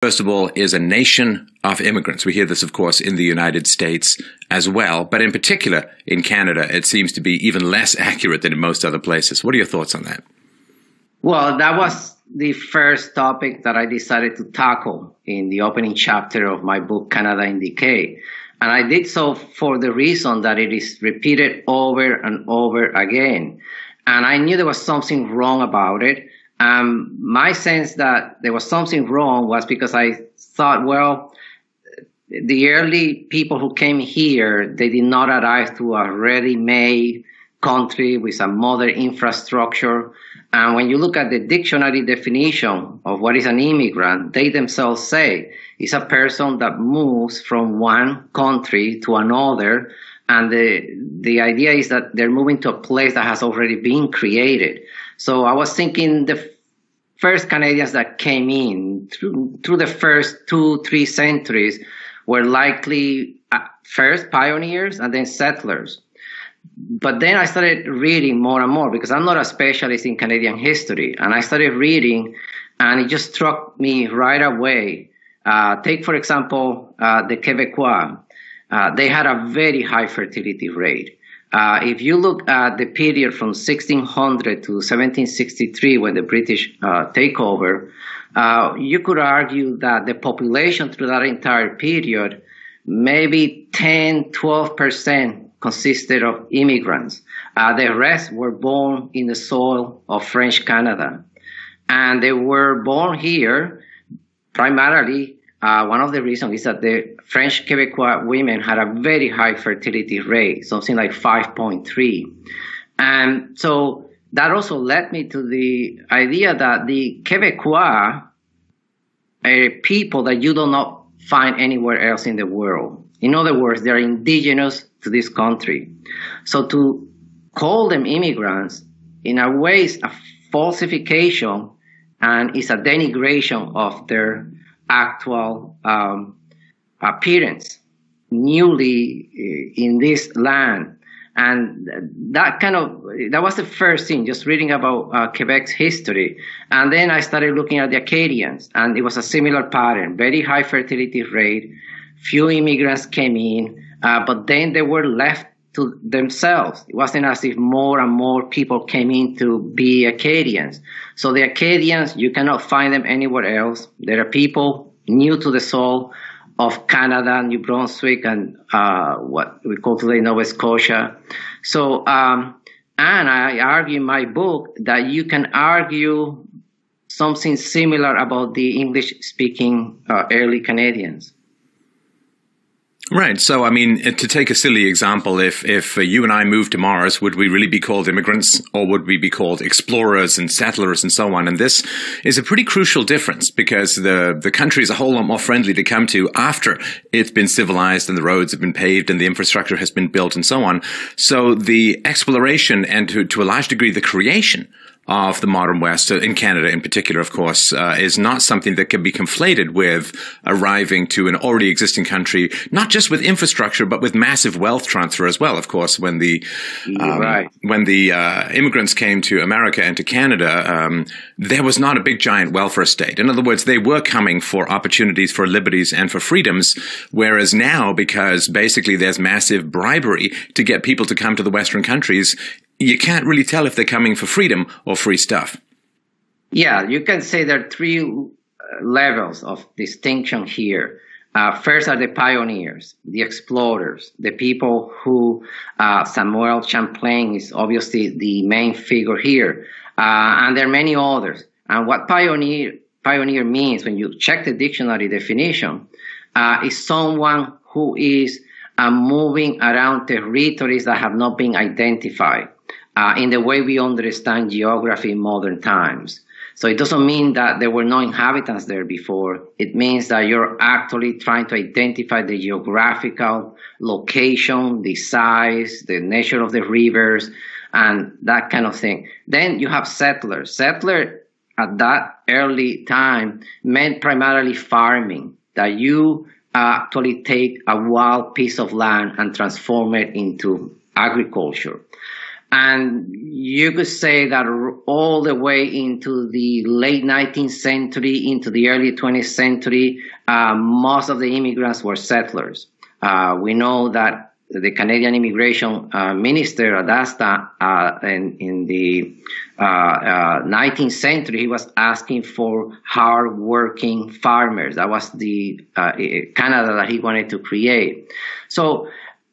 first of all, is a nation of immigrants. We hear this, of course, in the United States as well, but in particular in Canada, it seems to be even less accurate than in most other places. What are your thoughts on that? Well, that was the first topic that I decided to tackle in the opening chapter of my book, Canada in Decay. And I did so for the reason that it is repeated over and over again. And I knew there was something wrong about it. My sense that there was something wrong was because I thought, well, the early people who came here, they did not arrive to a ready-made country with a modern infrastructure. And when you look at the dictionary definition of what is an immigrant, they themselves say it's a person that moves from one country to another. And the idea is that they're moving to a place that has already been created. So I was thinking the first Canadians that came in through the first 2-3 centuries were likely first pioneers and then settlers. But then I started reading more and more because I'm not a specialist in Canadian history. And I started reading and it just struck me right away. Take, for example, the Quebecois. They had a very high fertility rate. If you look at the period from 1600 to 1763 when the British take over, you could argue that the population through that entire period, maybe 10-12% consisted of immigrants. The rest were born in the soil of French Canada. And they were born here primarily. One of the reasons is that the French Quebecois women had a very high fertility rate, something like 5.3. And so that also led me to the idea that the Quebecois are people that you do not find anywhere else in the world. In other words, they're indigenous to this country. So to call them immigrants, in a way, is a falsification and is a denigration of their actual appearance newly in this land. And that was the first thing, just reading about Quebec's history. And then I started looking at the Acadians, and it was a similar pattern, very high fertility rate, few immigrants came in, but then they were left to themselves. It wasn't as if more and more people came in to be Acadians. So the Acadians, you cannot find them anywhere else. There are people new to the soil of Canada, New Brunswick, and what we call today Nova Scotia. So, and I argue in my book that you can argue something similar about the English-speaking early Canadians. Right. So, I mean, to take a silly example, if you and I moved to Mars, would we really be called immigrants, or would we be called explorers and settlers and so on? And this is a pretty crucial difference because the country is a whole lot more friendly to come to after it's been civilized and the roads have been paved and the infrastructure has been built and so on. So the exploration and to a large degree the creation of the modern West, in Canada in particular, of course, is not something that can be conflated with arriving to an already existing country, not just with infrastructure, but with massive wealth transfer as well. Of course, when the immigrants came to America and to Canada, there was not a big giant welfare state. In other words, they were coming for opportunities, for liberties, and for freedoms, whereas now, because basically there's massive bribery to get people to come to the Western countries, you can't really tell if they're coming for freedom or free stuff. Yeah, you can say there are three levels of distinction here. First are the pioneers, the explorers, the people who Samuel Champlain is obviously the main figure here. And there are many others. And what pioneer means, when you check the dictionary definition, is someone who is moving around territories that have not been identified. In the way we understand geography in modern times. So it doesn't mean that there were no inhabitants there before. It means that you're actually trying to identify the geographical location, the size, the nature of the rivers, and that kind of thing. Then you have settlers. Settler at that early time meant primarily farming, that you actually take a wild piece of land and transform it into agriculture. And you could say that all the way into the late 19th century, into the early 20th century, most of the immigrants were settlers. We know that the Canadian immigration minister, Adasta, in the 19th century, he was asking for hard-working farmers. That was the Canada that he wanted to create. So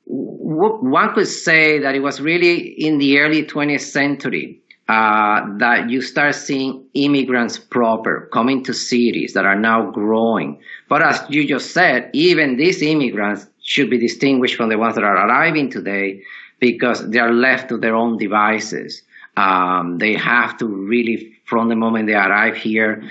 one could say that it was really in the early 20th century that you start seeing immigrants proper coming to cities that are now growing. But as you just said, even these immigrants should be distinguished from the ones that are arriving today because they are left to their own devices. They have to really, from the moment they arrive here,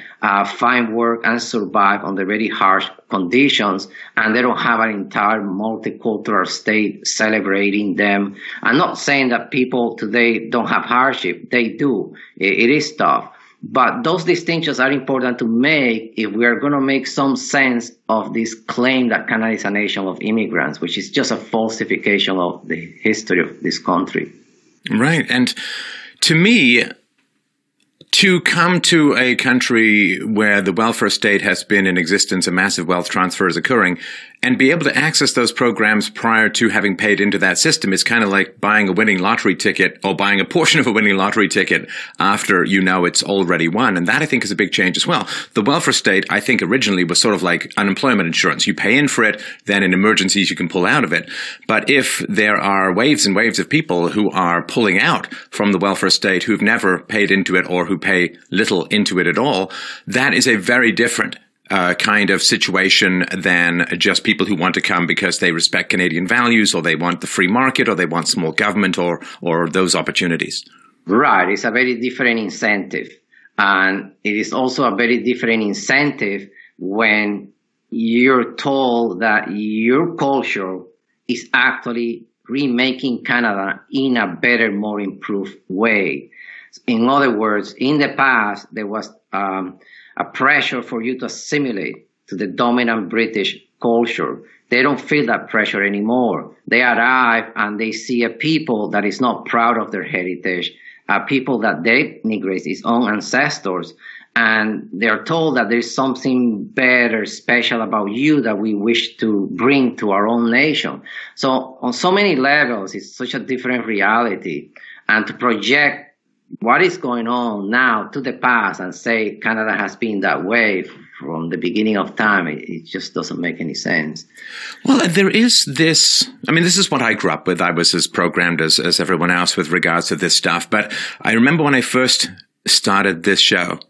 find work and survive under very harsh conditions, and they don't have an entire multicultural state celebrating them. I'm not saying that people today don't have hardship. They do. It is tough. But those distinctions are important to make if we are going to make some sense of this claim that Canada is a nation of immigrants, which is just a falsification of the history of this country. Right. And to me, to come to a country where the welfare state has been in existence, a massive wealth transfer is occurring, and be able to access those programs prior to having paid into that system is kind of like buying a winning lottery ticket or buying a portion of a winning lottery ticket after you know it's already won. And that, I think, is a big change as well. The welfare state, I think, originally was sort of like unemployment insurance. You pay in for it, then in emergencies you can pull out of it. But if there are waves and waves of people who are pulling out from the welfare state who've never paid into it or who pay little into it at all, that is a very different kind of situation than just people who want to come because they respect Canadian values or they want the free market or they want small government or those opportunities. Right. It's a very different incentive. And it is also a very different incentive when you're told that your culture is actually remaking Canada in a better, more improved way. In other words, in the past, there was a pressure for you to assimilate to the dominant British culture. They don't feel that pressure anymore. They arrive and they see a people that is not proud of their heritage, a people that denigrates its own ancestors, and they're told that there's something better, special about you that we wish to bring to our own nation. So on so many levels, it's such a different reality. And to project what is going on now to the past and say Canada has been that way from the beginning of time, it just doesn't make any sense. Well, there is this, I mean, this is what I grew up with. I was as programmed as everyone else with regards to this stuff. But I remember when I first started this show,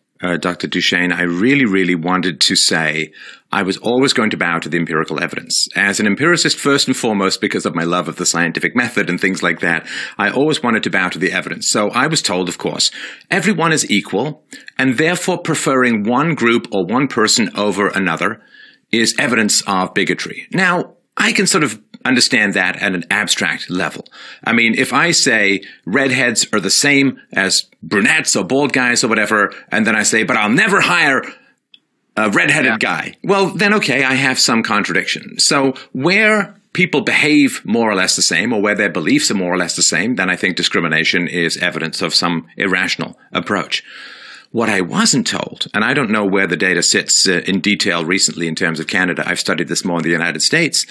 Dr. Duchesne, I really, really wanted to say I was always going to bow to the empirical evidence. As an empiricist, first and foremost, because of my love of the scientific method and things like that, I always wanted to bow to the evidence. So I was told, of course, everyone is equal, and therefore preferring one group or one person over another is evidence of bigotry. Now, I can sort of understand that at an abstract level. I mean, if I say redheads are the same as brunettes or bald guys or whatever, and then I say, but I'll never hire a redheaded guy, well, then okay, I have some contradiction. So where people behave more or less the same, or where their beliefs are more or less the same, then I think discrimination is evidence of some irrational approach. What I wasn't told, and I don't know where the data sits in detail recently in terms of Canada, I've studied this more in the United States,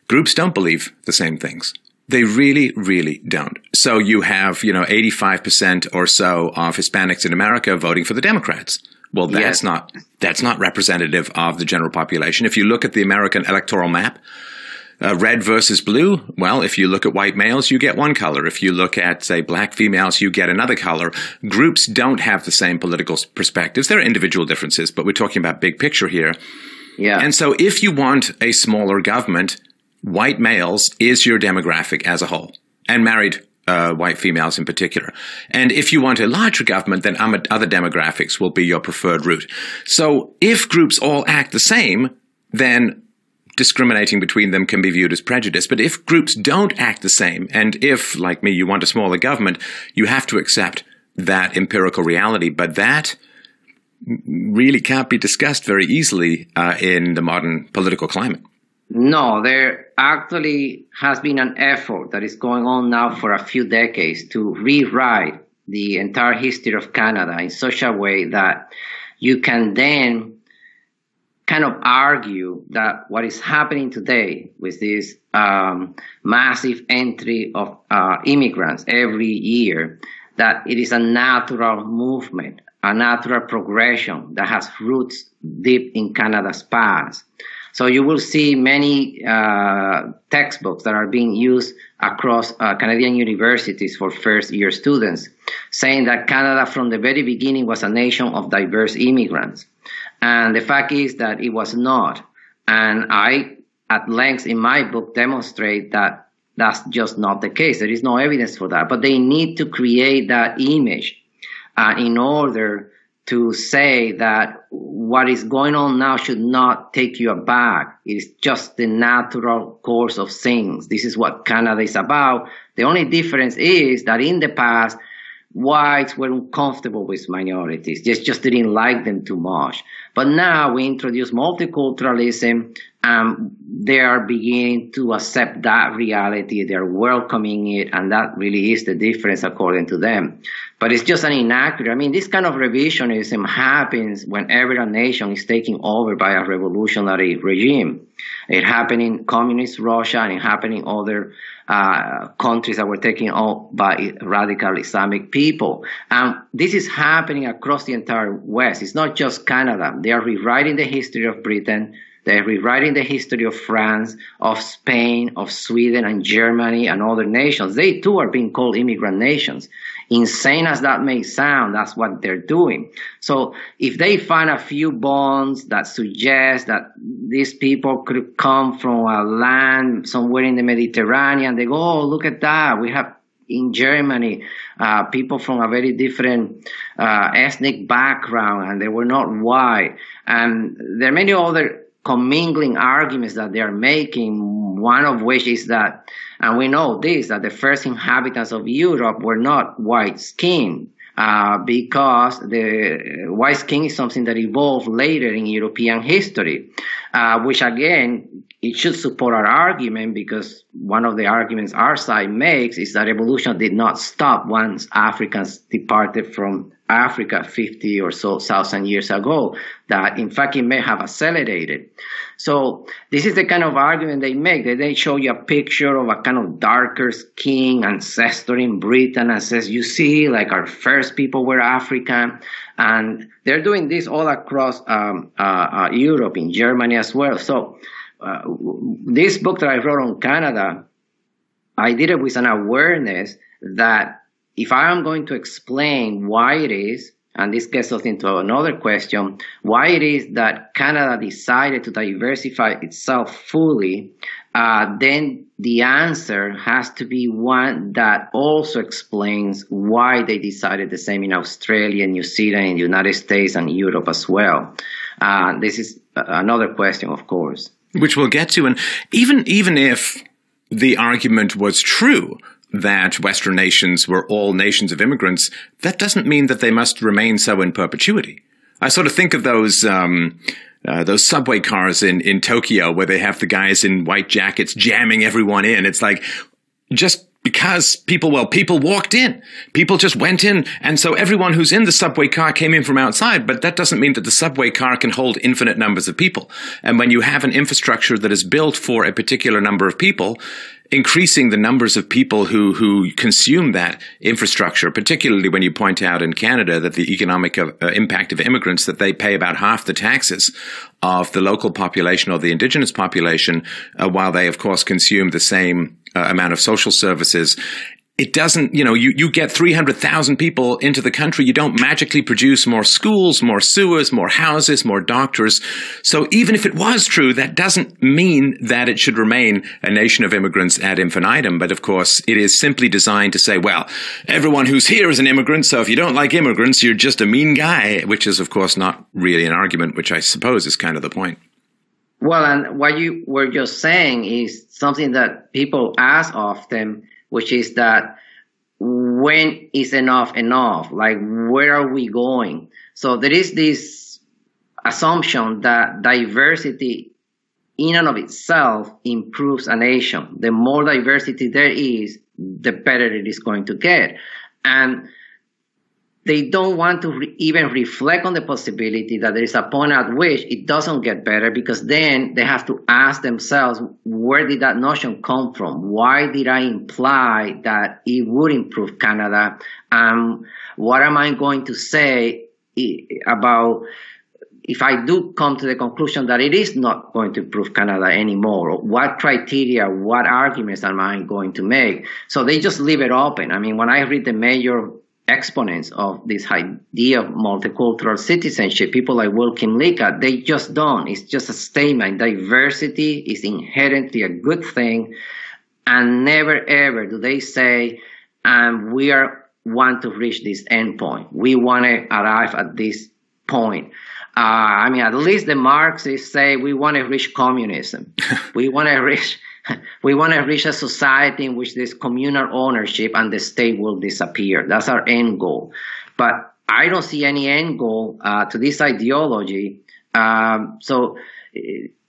groups don't believe the same things. They really, really don't. So you have, 85% or so of Hispanics in America voting for the Democrats. Well, that's not representative of the general population. If you look at the American electoral map, red versus blue, well, if you look at white males, you get one color. If you look at, say, black females, you get another color. Groups don't have the same political perspectives. There are individual differences, but we're talking about big picture here. Yeah. And so if you want a smaller government, white males is your demographic as a whole, and married white females in particular. And if you want a larger government, then other demographics will be your preferred route. So if groups all act the same, then discriminating between them can be viewed as prejudice. But if groups don't act the same, and if, like me, you want a smaller government, you have to accept that empirical reality. But that really can't be discussed very easily in the modern political climate. No, there actually has been an effort that is going on now for a few decades to rewrite the entire history of Canada in such a way that you can then kind of argue that what is happening today with this massive entry of immigrants every year, that it is a natural movement, a natural progression that has roots deep in Canada's past. So you will see many textbooks that are being used across Canadian universities for first-year students, saying that Canada from the very beginning was a nation of diverse immigrants. And the fact is that it was not. And I, at length in my book, demonstrate that that's just not the case. There is no evidence for that. But they need to create that image in order to say that what is going on now should not take you aback. It is just the natural course of things. This is what Canada is about. The only difference is that in the past, whites were uncomfortable with minorities. They just didn't like them too much. But now we introduce multiculturalism, and they are beginning to accept that reality. They're welcoming it, and that really is the difference according to them. But it's just an inaccurate. I mean, this kind of revisionism happens whenever a nation is taken over by a revolutionary regime. It happened in communist Russia, and it happened in other countries that were taken over by radical Islamic people. This is happening across the entire West. It's not just Canada. They are rewriting the history of Britain. They're rewriting the history of France, of Spain, of Sweden and Germany and other nations. They too are being called immigrant nations. Insane as that may sound, that's what they're doing. So if they find a few bonds that suggest that these people could come from a land somewhere in the Mediterranean, they go, oh, look at that. We have in Germany people from a very different ethnic background, and they were not white. And there are many other commingling arguments that they are making, one of which is that, and we know this, that the first inhabitants of Europe were not white skinned, because the white skin is something that evolved later in European history, which again, it should support our argument, because one of the arguments our side makes is that evolution did not stop once Africans departed from Africa 50 or so thousand years ago, that in fact it may have accelerated. So this is the kind of argument they make. They show you a picture of a kind of darker skin ancestor in Britain and says, you see, like our first people were African. And they're doing this all across Europe, in Germany as well. So this book that I wrote on Canada, I did it with an awareness that if I am going to explain why it is, and this gets us into another question, why it is that Canada decided to diversify itself fully, then the answer has to be one that also explains why they decided the same in Australia, New Zealand, in the United States, and Europe as well. This is another question, of course. Which we'll get to. And even if the argument was true that Western nations were all nations of immigrants, that doesn't mean that they must remain so in perpetuity. I sort of think of those subway cars in Tokyo where they have the guys in white jackets jamming everyone in. It's like, just because people walked in. People just went in. And so everyone who's in the subway car came in from outside. But that doesn't mean that the subway car can hold infinite numbers of people. And when you have an infrastructure that is built for a particular number of people, increasing the numbers of people who consume that infrastructure, particularly when you point out in Canada that the economic impact of immigrants, that they pay about half the taxes of the local population or the indigenous population, while they, of course, consume the same amount of social services. It doesn't, you get 300,000 people into the country. You don't magically produce more schools, more sewers, more houses, more doctors. So even if it was true, that doesn't mean that it should remain a nation of immigrants ad infinitum. But of course, it is simply designed to say, well, everyone who's here is an immigrant. So if you don't like immigrants, you're just a mean guy, which is, of course, not really an argument, which I suppose is kind of the point. Well, and what you were just saying is something that people ask often, which is that when is enough enough? Like, where are we going? So there is this assumption that diversity in and of itself improves a nation. The more diversity there is, the better it is going to get. And they don't want to even reflect on the possibility that there is a point at which it doesn't get better, because then they have to ask themselves, where did that notion come from? Why did I imply that it would improve Canada? What am I going to say about if I do come to the conclusion that it is not going to improve Canada anymore? What criteria, what arguments am I going to make? So they just leave it open. I mean, when I read the major exponents of this idea of multicultural citizenship, people like Wilkin Lica, they just don't. It's just a statement. Diversity is inherently a good thing, and never ever do they say, we want to reach this end point. We want to arrive at this point. I mean, at least the Marxists say we want to reach communism. we want to reach a society in which there's communal ownership and the state will disappear. That's our end goal. But I don't see any end goal to this ideology. So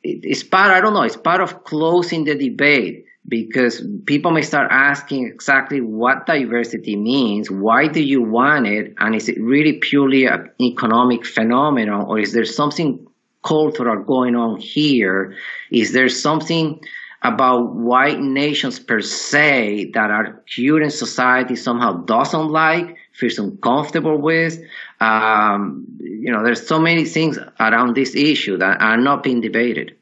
it's part, I don't know, it's part of closing the debate, because people may start asking exactly what diversity means. Why do you want it? And is it really purely an economic phenomenon, or is there something cultural going on here? Is there something about white nations per se that our current society somehow doesn't like, feels uncomfortable with? There's so many things around this issue that are not being debated.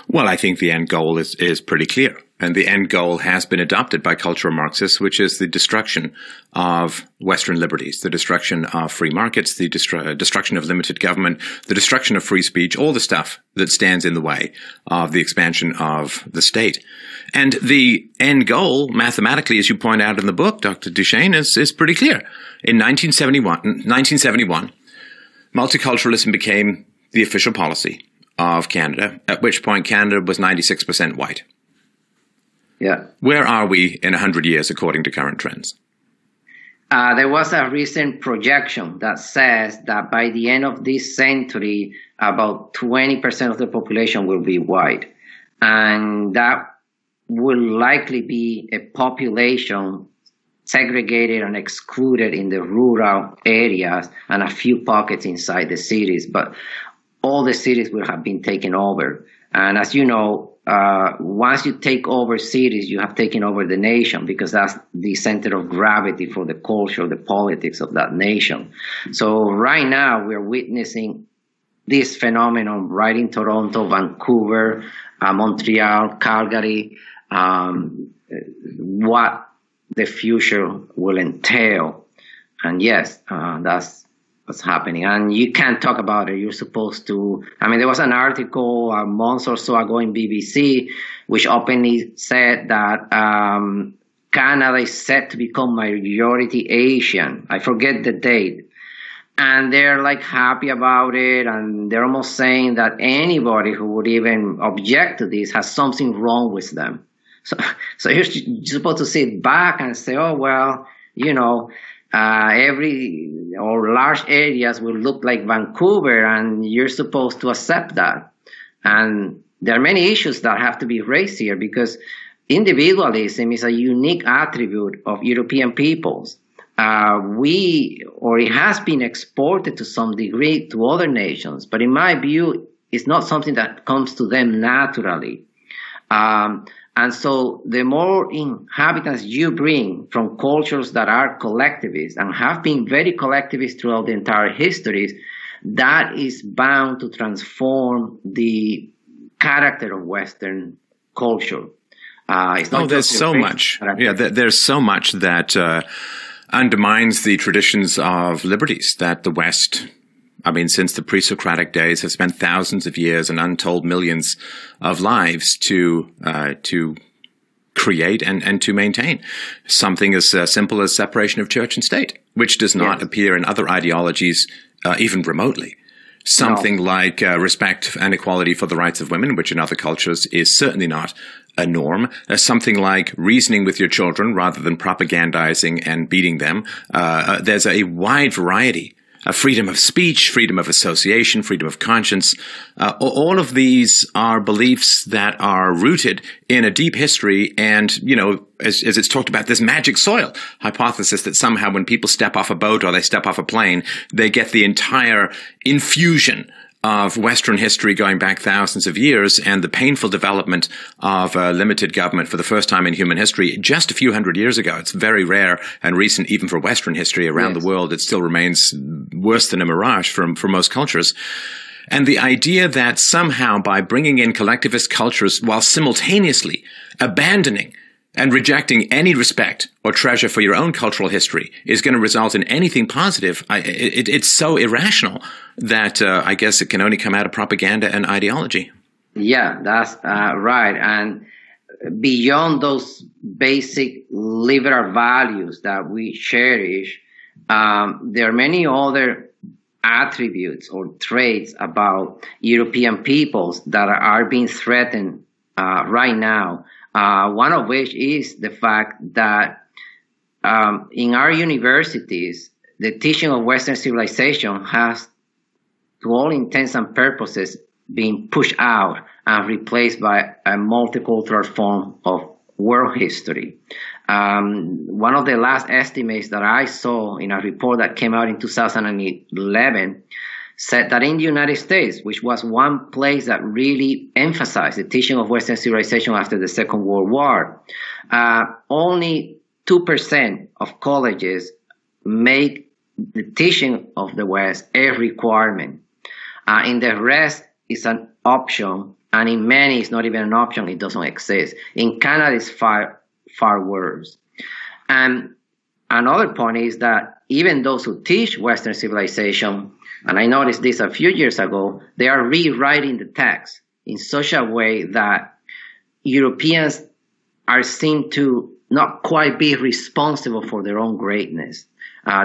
Well, I think the end goal is pretty clear. And the end goal has been adopted by cultural Marxists, which is the destruction of Western liberties, the destruction of free markets, the destruction of limited government, the destruction of free speech, all the stuff that stands in the way of the expansion of the state. And the end goal, mathematically, as you point out in the book, Dr. Duchesne, is pretty clear. In 1971, multiculturalism became the official policy of Canada, at which point Canada was 96% white. Yeah. Where are we in 100 years according to current trends? There was a recent projection that says that by the end of this century, about 20% of the population will be white. And that will likely be a population segregated and excluded in the rural areas and a few pockets inside the cities. But all the cities will have been taken over. And as you know, once you take over cities, you have taken over the nation, because that's the center of gravity for the culture, the politics of that nation. So right now we're witnessing this phenomenon right in Toronto, Vancouver, Montreal, Calgary, what the future will entail. And yes, that's what's happening. And you can't talk about it. You're supposed to. I mean, there was an article a month or so ago in BBC which openly said that Canada is set to become majority Asian. I forget the date. And they're like happy about it. And they're almost saying that anybody who would even object to this has something wrong with them. So you're supposed to sit back and say, oh, well, large areas will look like Vancouver, and you're supposed to accept that. And there are many issues that have to be raised here, because individualism is a unique attribute of European peoples. It has been exported to some degree to other nations, but in my view, it's not something that comes to them naturally. And so the more inhabitants you bring from cultures that are collectivist and have been very collectivist throughout the entire histories, that is bound to transform the character of Western culture. There's so much. Yeah, there's so much that undermines the traditions of liberties that the West, since the pre-Socratic days, have spent thousands of years and untold millions of lives to create and to maintain. Something as simple as separation of church and state, which does not appear in other ideologies even remotely. Something like respect and equality for the rights of women, which in other cultures is certainly not a norm. Something like reasoning with your children rather than propagandizing and beating them. There's a wide variety freedom of speech, freedom of association, freedom of conscience. All of these are beliefs that are rooted in a deep history and, as it's talked about, this magic soil hypothesis that somehow when people step off a boat or they step off a plane, they get the entire infusion of Western history going back thousands of years and the painful development of limited government for the first time in human history just a few hundred years ago. It's very rare and recent even for Western history around the world. It still remains worse than a mirage for most cultures. And the idea that somehow by bringing in collectivist cultures while simultaneously abandoning and rejecting any respect or treasure for your own cultural history is going to result in anything positive, it's so irrational that I guess it can only come out of propaganda and ideology. Yeah, that's right. And beyond those basic liberal values that we cherish, there are many other attributes or traits about European peoples that are being threatened right now. One of which is the fact that in our universities, the teaching of Western civilization has, to all intents and purposes, been pushed out and replaced by a multicultural form of world history. One of the last estimates that I saw in a report that came out in 2011 said that in the United States, which was one place that really emphasized the teaching of Western civilization after the Second World War, only 2% of colleges make the teaching of the West a requirement. In the rest, it's an option, and in many, it's not even an option, it doesn't exist. In Canada, it's far worse. And another point is that even those who teach Western civilization, and I noticed this a few years ago, they are rewriting the text in such a way that Europeans are seen to not quite be responsible for their own greatness.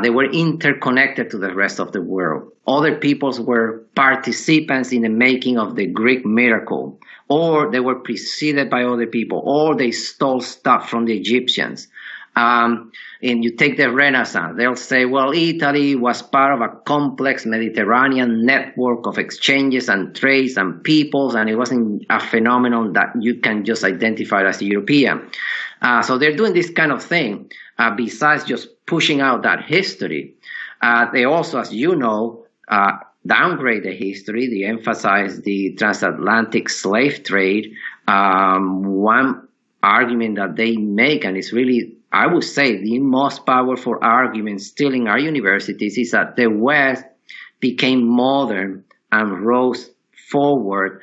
They were interconnected to the rest of the world. Other peoples were participants in the making of the Greek miracle, or they were preceded by other people, or they stole stuff from the Egyptians. And you take the Renaissance, they'll say, well, Italy was part of a complex Mediterranean network of exchanges and trades and peoples, and it wasn't a phenomenon that you can just identify as European. So they're doing this kind of thing. Besides just pushing out that history, they also, as you know, downgrade the history. They emphasize the transatlantic slave trade. One argument that they make, and it's really, I would say, the most powerful argument still in our universities, is that the West became modern and rose forward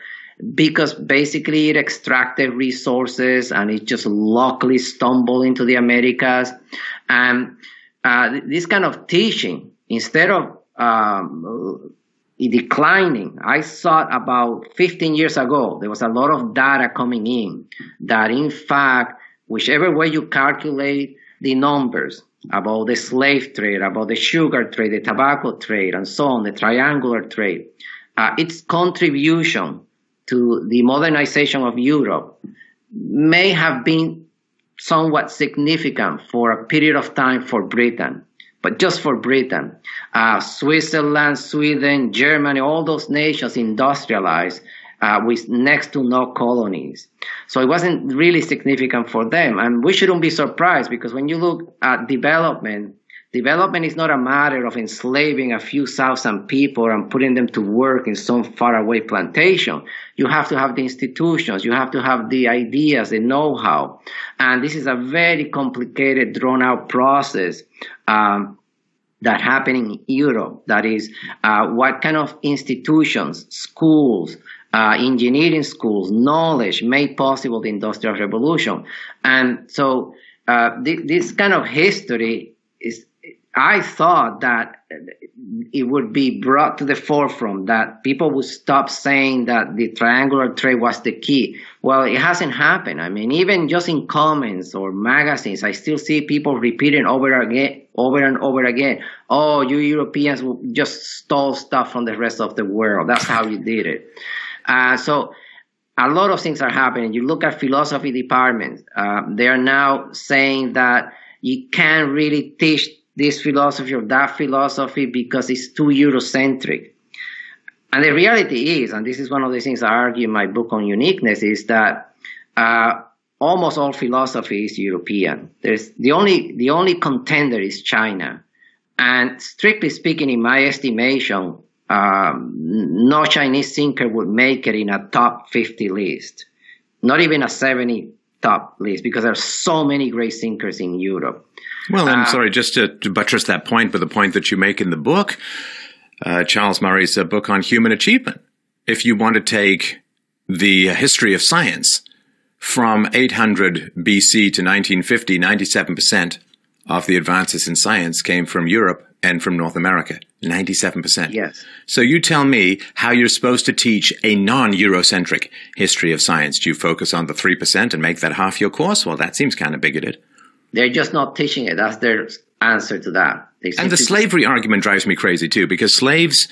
because basically it extracted resources and it just locally stumbled into the Americas. And this kind of teaching, instead of declining, I thought about 15 years ago, there was a lot of data coming in that, in fact, whichever way you calculate the numbers about the slave trade, about the sugar trade, the tobacco trade, and so on, the triangular trade, its contribution to the modernization of Europe may have been somewhat significant for a period of time for Britain, but just for Britain. Switzerland, Sweden, Germany, all those nations industrialized with next to no colonies. So it wasn't really significant for them. And we shouldn't be surprised, because when you look at development is not a matter of enslaving a few thousand people and putting them to work in some faraway plantation. You have to have the institutions, you have to have the ideas, the know-how. And this is a very complicated, drawn-out process that happened in Europe. That is, what kind of institutions, schools, engineering schools, knowledge made possible the Industrial Revolution. And so this kind of history is, I thought that it would be brought to the forefront, that people would stop saying that the triangular trade was the key. Well, it hasn't happened. I mean, even just in comments or magazines, I still see people repeating over and over again, oh, you Europeans just stole stuff from the rest of the world. That's how you did it. So a lot of things are happening. You look at philosophy departments. They are now saying that you can't really teach this philosophy or that philosophy because it's too Eurocentric. And the reality is, and this is one of the things I argue in my book on uniqueness, is that almost all philosophy is European. There's the only contender is China. And strictly speaking, in my estimation, no Chinese thinker would make it in a top 50 list, not even a 70 top list, because there are so many great thinkers in Europe. Well, I'm sorry, just to buttress that point, but the point that you make in the book, Charles Murray's book on human achievement. If you want to take the history of science from 800 BC to 1950, 97% of the advances in science came from Europe and from North America. 97%. Yes. So you tell me how you're supposed to teach a non-Eurocentric history of science. Do you focus on the 3% and make that half your course? Well, that seems kind of bigoted. They're just not teaching it. That's their answer to that. And the slavery argument drives me crazy too, because slaves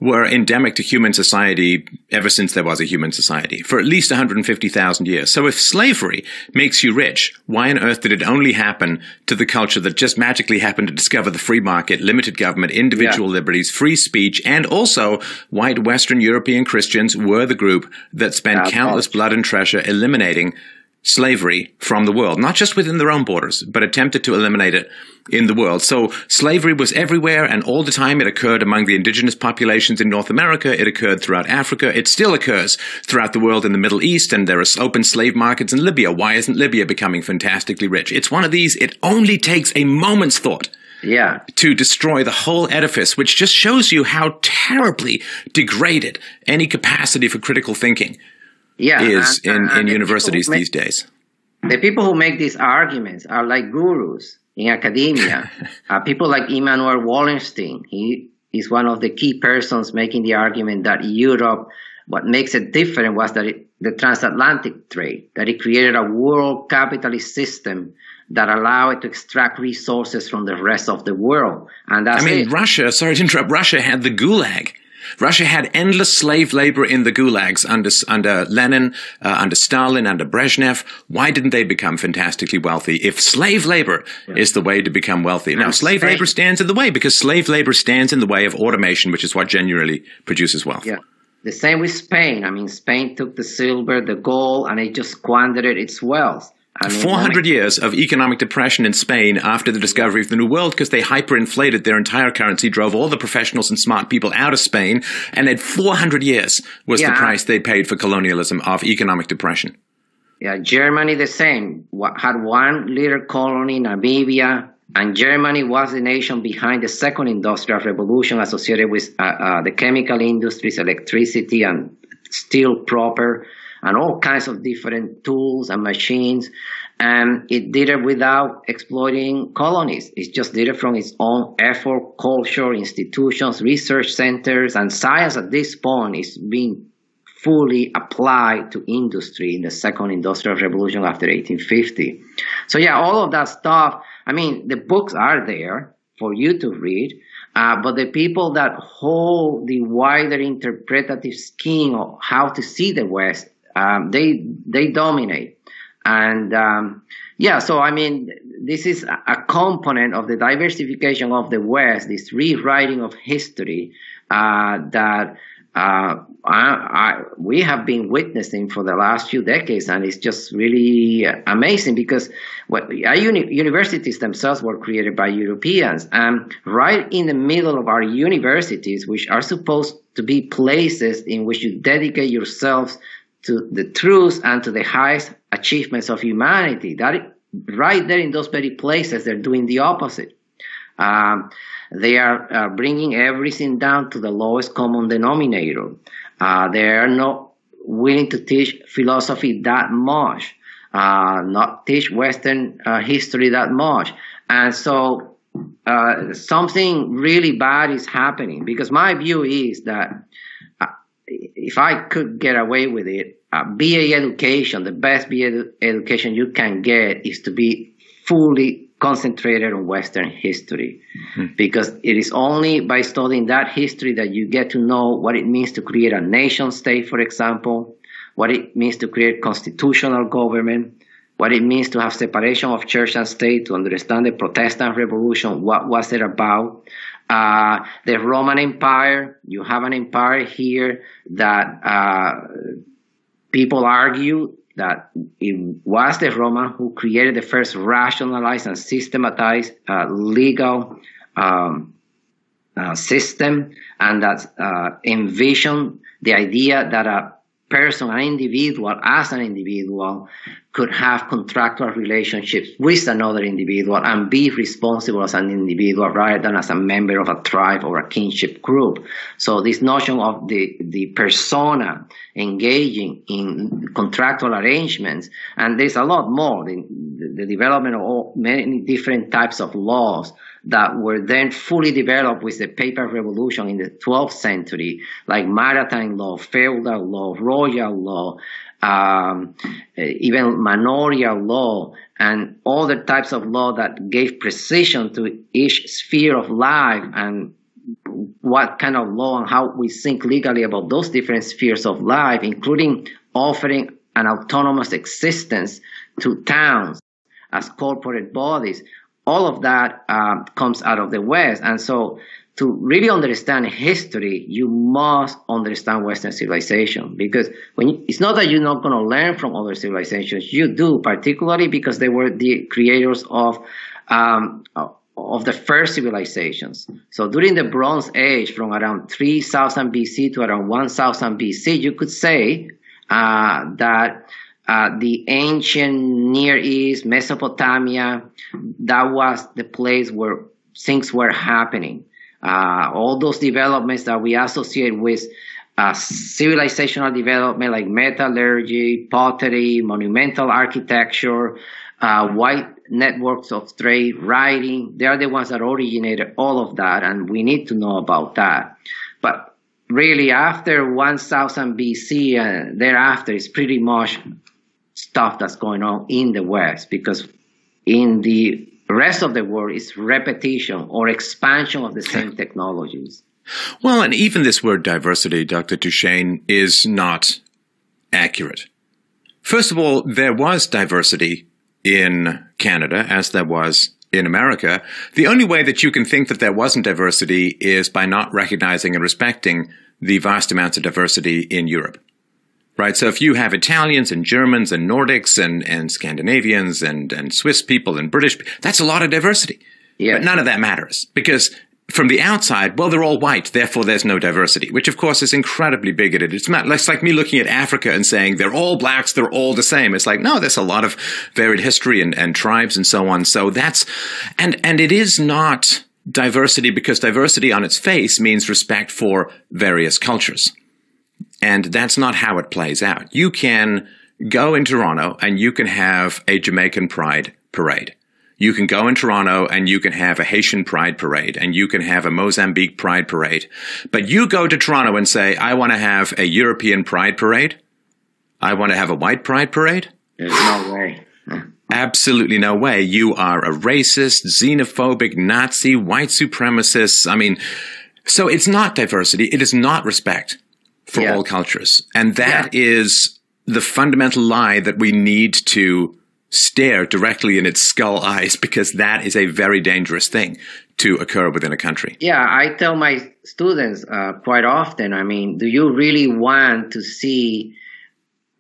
were endemic to human society ever since there was a human society, for at least 150,000 years. So if slavery makes you rich, why on earth did it only happen to the culture that just magically happened to discover the free market, limited government, individual liberties, free speech, and also white Western European Christians were the group that spent countless blood and treasure eliminating slavery from the world, not just within their own borders, but attempted to eliminate it in the world. So slavery was everywhere and all the time. It occurred among the indigenous populations in North America. It occurred throughout Africa. It still occurs throughout the world in the Middle East, and there are open slave markets in Libya. Why isn't Libya becoming fantastically rich? It's one of these, it only takes a moment's thought to destroy the whole edifice, which just shows you how terribly degraded any capacity for critical thinking is in universities these days. The people who make these arguments are like gurus in academia. People like Immanuel Wallenstein. He is one of the key persons making the argument that Europe, what makes it different was that the transatlantic trade, that it created a world capitalist system that allowed it to extract resources from the rest of the world. And that's Russia, sorry to interrupt, Russia had the Gulag. Russia had endless slave labor in the gulags under Lenin, under Stalin, under Brezhnev. Why didn't they become fantastically wealthy if slave labor is the way to become wealthy? Now, slave labor stands in the way because slave labor stands in the way of automation, which is what genuinely produces wealth. Yeah. The same with Spain. Spain took the silver, the gold, and it just squandered its wealth. 400 years of economic depression in Spain after the discovery of the New World because they hyperinflated their entire currency, drove all the professionals and smart people out of Spain, and at 400 years was the price they paid for colonialism of economic depression. Yeah, Germany the same. Had one little colony, Namibia, and Germany was the nation behind the second industrial revolution associated with the chemical industries, electricity, and steel proper, and all kinds of different tools and machines. And it did it without exploiting colonies. It just did it from its own effort, culture, institutions, research centers, and science at this point is being fully applied to industry in the second industrial revolution after 1850. So yeah, all of that stuff, the books are there for you to read, but the people that hold the wider interpretative scheme of how to see the West, they dominate. And this is a component of the diversification of the West, this rewriting of history that we have been witnessing for the last few decades, and it's just really amazing because our universities themselves were created by Europeans, and right in the middle of our universities, which are supposed to be places in which you dedicate yourselves to the truth and to the highest achievements of humanity, right there in those very places, they're doing the opposite. They are bringing everything down to the lowest common denominator. They are not willing to teach philosophy that much, not teach Western history that much. And so something really bad is happening, because my view is that if I could get away with it, BA education, the best BA education you can get is to be fully concentrated on Western history, because it is only by studying that history that you get to know what it means to create a nation state, for example, what it means to create constitutional government, what it means to have separation of church and state, to understand the Protestant Revolution, what was it about. The Roman Empire, you have an empire here that people argue that it was the Roman who created the first rationalized and systematized legal system, and that envisioned the idea that a person, an individual, as an individual, could have contractual relationships with another individual and be responsible as an individual rather than as a member of a tribe or a kinship group. So this notion of the persona engaging in contractual arrangements, and there's a lot more, the development of many different types of laws that were then fully developed with the paper revolution in the 12th century, like maritime law, feudal law, royal law, even manorial law, and other types of law that gave precision to each sphere of life and what kind of law and how we think legally about those different spheres of life, including offering an autonomous existence to towns as corporate bodies. All of that comes out of the West. And so to really understand history, you must understand Western civilization, because it's not that you're not going to learn from other civilizations. You do, particularly because they were the creators of the first civilizations. So during the Bronze Age, from around 3000 BC to around 1000 BC, you could say that the ancient Near East, Mesopotamia, that was the place where things were happening. All those developments that we associate with civilizational development, like metallurgy, pottery, monumental architecture, wide networks of trade, writing, they are the ones that originated all of that, and we need to know about that. But really, after 1000 BC and thereafter, it's pretty much stuff that's going on in the West, because in the rest of the world it's repetition or expansion of the same technologies. Well, and even this word diversity, Dr. Duchesne, is not accurate. First of all, there was diversity in Canada as there was in America. The only way that you can think that there wasn't diversity is by not recognizing and respecting the vast amounts of diversity in Europe. Right, so if you have Italians and Germans and Nordics and Scandinavians and Swiss people and British, that's a lot of diversity. Yeah. But none of that matters, because from the outside, well, they're all white, therefore there's no diversity, which of course is incredibly bigoted. It's like me looking at Africa and saying they're all blacks, they're all the same. It's like, no, there's a lot of varied history and tribes and so on. So that's, and it is not diversity, because diversity on its face means respect for various cultures. And that's not how it plays out. You can go in Toronto and you can have a Jamaican Pride parade. You can go in Toronto and you can have a Haitian Pride parade, and you can have a Mozambique Pride parade. But you go to Toronto and say, I want to have a European Pride parade. I want to have a white Pride parade. There's no way. Absolutely no way. You are a racist, xenophobic, Nazi, white supremacist. I mean, so it's not diversity. It is not respect for all cultures. And that is the fundamental lie that we need to stare directly in its skull eyes, because that is a very dangerous thing to occur within a country. Yeah, I tell my students quite often, I mean, do you really want to see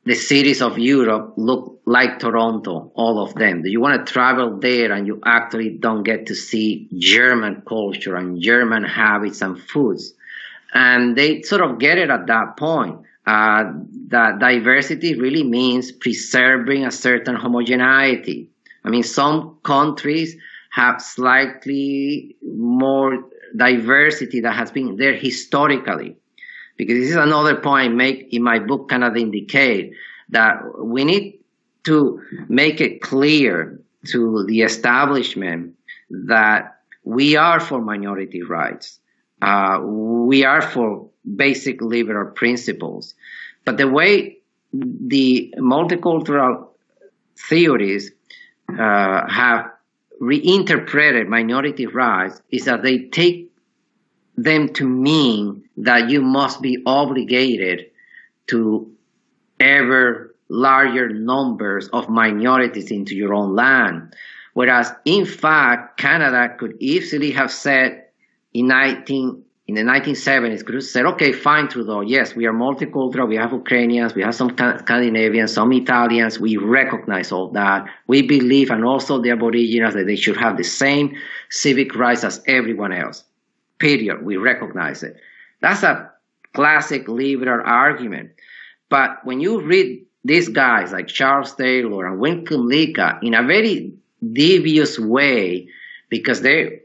the cities of Europe look like Toronto, all of them? Do you want to travel there and you actually don't get to see German culture and German habits and foods? And they sort of get it at that point. That diversity really means preserving a certain homogeneity. I mean, some countries have slightly more diversity that has been there historically. Because this is another point I make in my book, Canada in Decay, that we need to make it clear to the establishment that we are for minority rights. We are for basic liberal principles. But the way the multicultural theories have reinterpreted minority rights is that they take them to mean that you must be obligated to ever larger numbers of minorities into your own land. Whereas, in fact, Canada could easily have said in the 1970s, could have said, okay, fine, Trudeau, yes, we are multicultural, we have Ukrainians, we have some Scandinavians, some Italians, we recognize all that. We believe, and also the Aboriginals, that they should have the same civic rights as everyone else. Period. We recognize it. That's a classic liberal argument. But when you read these guys like Charles Taylor and Winston Lika in a very devious way, because they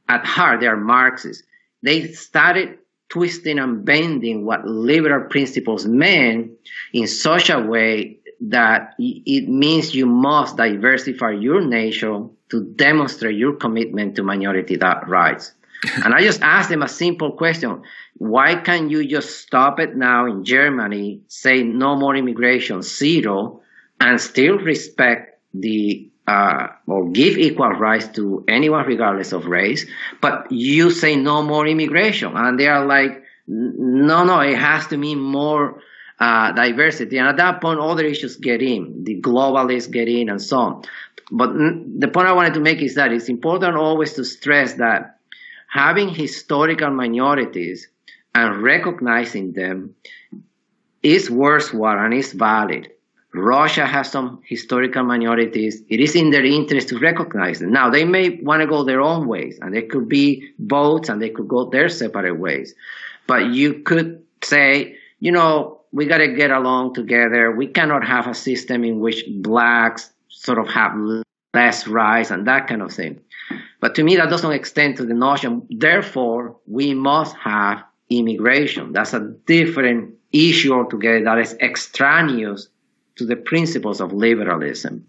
at heart they are Marxists, they started twisting and bending what liberal principles meant in such a way that it means you must diversify your nation to demonstrate your commitment to minority rights. And I just asked them a simple question. Why can't you just stop it now in Germany, say no more immigration, zero, and still respect or give equal rights to anyone regardless of race, but you say no more immigration? And they are like, no, it has to mean more diversity. And at that point, other issues get in, the globalists get in and so on. But the point I wanted to make is that it's important always to stress that having historical minorities and recognizing them is worthwhile and is valid. Russia has some historical minorities. It is in their interest to recognize them. Now, they may want to go their own ways, and there could be votes, and they could go their separate ways. But you could say, we got to get along together. We cannot have a system in which blacks sort of have less rights and that kind of thing. But to me, that doesn't extend to the notion, therefore, we must have immigration. That's a different issue altogether that is extraneous to the principles of liberalism.